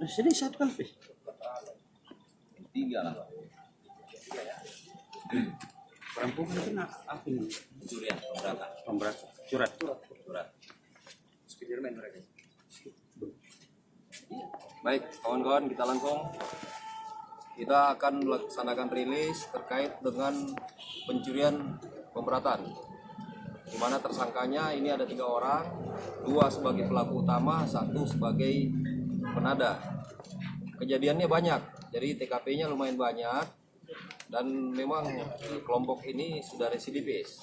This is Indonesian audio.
Ini Sini satu kan, Pi? 3 lah. Perampokan itu apa ini? Pencurian, pemberatan. Pemberat curhat. Surat. Spiderman mereka. Baik, kawan-kawan, kita akan melaksanakan rilis terkait dengan pencurian pemberatan, di mana tersangkanya ini ada 3 orang, 2 sebagai pelaku utama, 1 sebagai penada. Kejadiannya banyak, jadi TKP-nya lumayan banyak, dan memang kelompok ini sudah residivis.